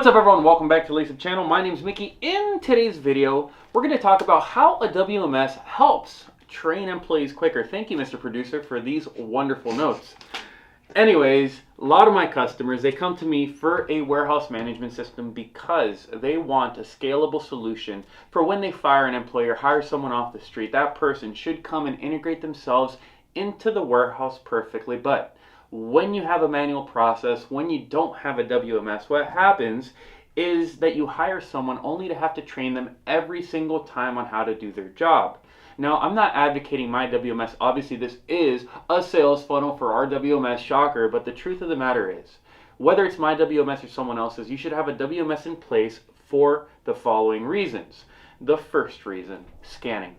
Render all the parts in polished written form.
What's up everyone, welcome back to the channel. My name is Mickey. In today's video, we're going to talk about how a WMS helps train employees quicker. Thank you, Mr. Producer, for these wonderful notes. Anyways, a lot of my customers, they come to me for a warehouse management system because they want a scalable solution for when they fire an employee or hire someone off the street. That person should come and integrate themselves into the warehouse perfectly, but when you have a manual process, when you don't have a WMS, what happens is that you hire someone only to have to train them every single time on how to do their job. Now, I'm not advocating my WMS. Obviously, this is a sales funnel for our WMS, shocker, but the truth of the matter is, whether it's my WMS or someone else's, you should have a WMS in place for the following reasons. The first reason, scanning.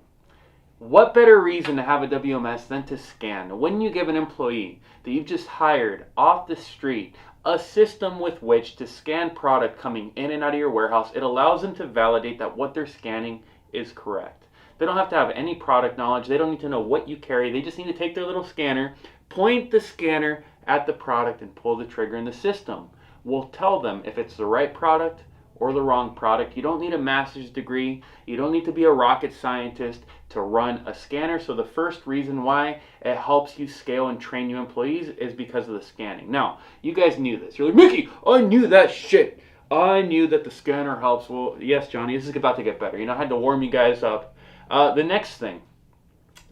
What better reason to have a WMS than to scan? When you give an employee that you've just hired off the street a system with which to scan product coming in and out of your warehouse, it allows them to validate that what they're scanning is correct. They don't have to have any product knowledge. They don't need to know what you carry. They just need to take their little scanner, point the scanner at the product, and pull the trigger, and the system will tell them if it's the right product or the wrong product. You don't need a master's degree. You don't need to be a rocket scientist to run a scanner. So the first reason why it helps you scale and train your employees is because of the scanning. Now, you guys knew this. You're like, Mickey, I knew that shit. I knew that the scanner helps. Well, yes, Johnny, this is about to get better. I had to warm you guys up. The next thing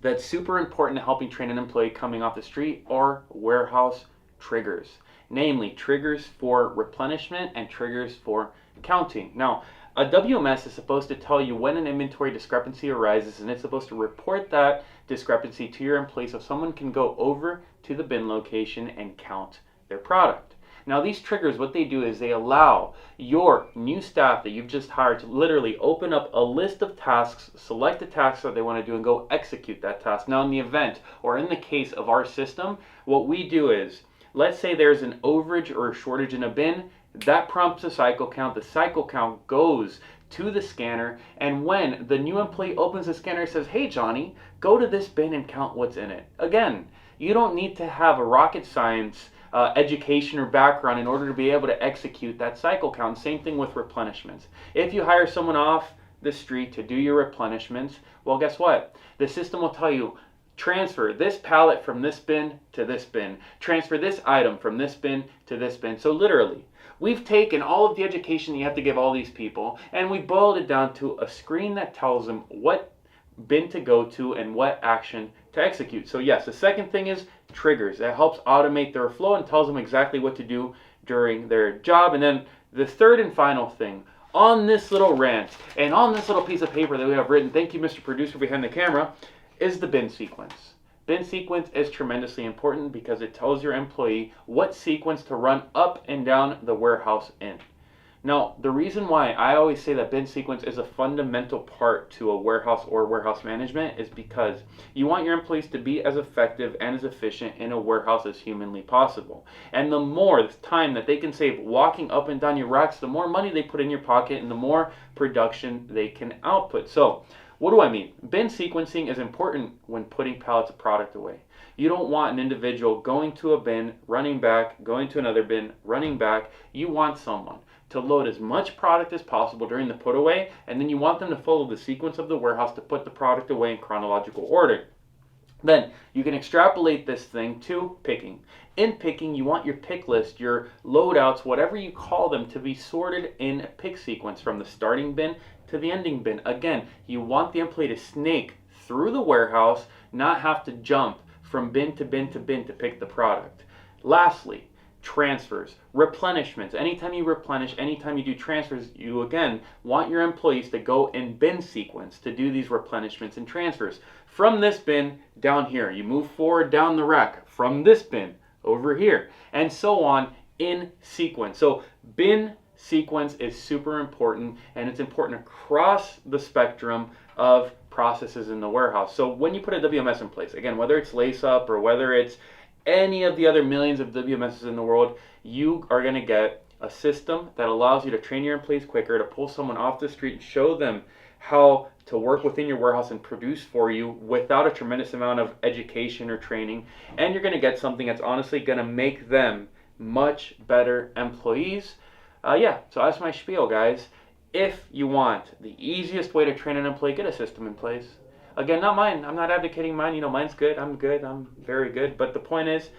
that's super important to helping train an employee coming off the street are warehouse triggers. Namely, triggers for replenishment and triggers for counting. Now, a WMS is supposed to tell you when an inventory discrepancy arises, and it's supposed to report that discrepancy to your employee so someone can go over to the bin location and count their product. Now, these triggers, what they do is they allow your new staff that you've just hired to literally open up a list of tasks, select the task that they want to do, and go execute that task. Now, in the event, or in the case of our system, what we do is, let's say there's an overage or a shortage in a bin, that prompts a cycle count. The cycle count goes to the scanner, and when the new employee opens the scanner, it says, hey Johnny, go to this bin and count what's in it. Again, you don't need to have a rocket science education or background in order to be able to execute that cycle count. Same thing with replenishments. If you hire someone off the street to do your replenishments, well, guess what? The system will tell you, transfer this pallet from this bin to this bin. Transfer this item from this bin to this bin. So literally, we've taken all of the education that you have to give all these people, and we boiled it down to a screen that tells them what bin to go to and what action to execute. So yes, the second thing is triggers. That helps automate their flow and tells them exactly what to do during their job. And then the third and final thing, on this little rant and on this little piece of paper that we have written, thank you, Mr. Producer, behind the camera, is the bin sequence. Bin sequence is tremendously important because it tells your employee what sequence to run up and down the warehouse in. Now, the reason why I always say that bin sequence is a fundamental part to a warehouse or warehouse management is because you want your employees to be as effective and as efficient in a warehouse as humanly possible. And the more time that they can save walking up and down your racks, the more money they put in your pocket and the more production they can output. So, what do I mean? Bin sequencing is important when putting pallets of product away. You don't want an individual going to a bin, running back, going to another bin, running back. You want someone to load as much product as possible during the put away, and then you want them to follow the sequence of the warehouse to put the product away in chronological order. Then you can extrapolate this thing to picking. In picking, you want your pick list, your loadouts, whatever you call them, to be sorted in a pick sequence from the starting bin to the ending bin. Again, you want the employee to snake through the warehouse, not have to jump from bin to bin to bin to pick the product. Lastly, transfers, replenishments. Anytime you replenish, anytime you do transfers, you again want your employees to go in bin sequence to do these replenishments and transfers. From this bin down here, you move forward down the rack, from this bin over here, and so on in sequence. So bin sequence is super important, and it's important across the spectrum of processes in the warehouse. So when you put a WMS in place, again, whether it's Lace Up or whether it's any of the other millions of WMSs in the world, you are going to get a system that allows you to train your employees quicker, to pull someone off the street and show them how to work within your warehouse and produce for you without a tremendous amount of education or training. And you're going to get something that's honestly going to make them much better employees. Yeah, so that's my spiel, guys. If you want the easiest way to train an employee, get a system in place. Again, not mine. I'm not advocating mine. You know, mine's good. I'm good. I'm very good. But the point is,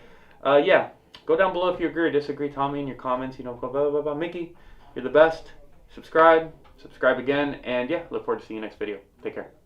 yeah, go down below if you agree or disagree. Tell me in your comments. You know, blah, blah, blah, blah. Mickey, you're the best. Subscribe again. And yeah, look forward to seeing you next video. Take care.